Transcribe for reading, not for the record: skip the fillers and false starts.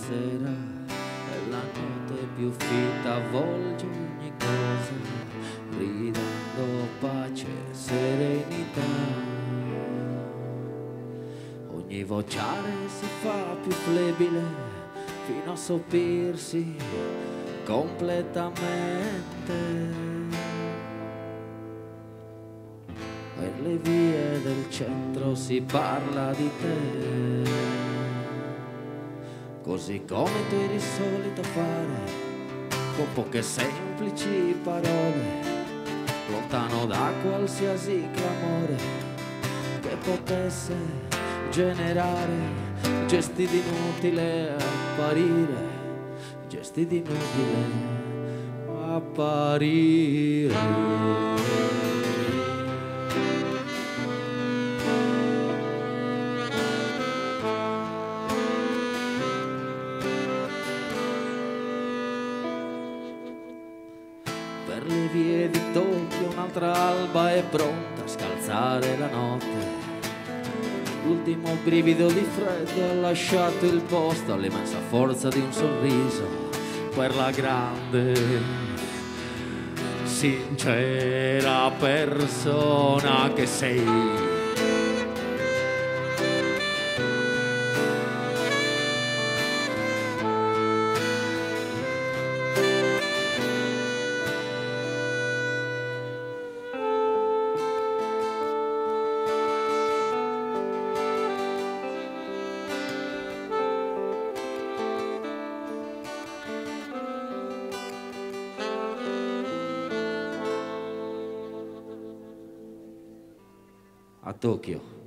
sera e la notte più fitta avvolge ogni cosa, gridando pace e serenità. Ogni vociare si fa più flebile fino a soppirsi completamente. Per le vie del centro si parla di te, così come tu eri solito fare, con poche semplici parole, lontano da qualsiasi clamore che potesse generare gesti di inutile apparire, gesti di inutile apparire. Per le vie di Tokyo un'altra alba è pronta a scalzare la notte. L'ultimo brivido di freddo ha lasciato il posto all'immensa forza di un sorriso per la grande, sincera persona che sei. A Tokyo.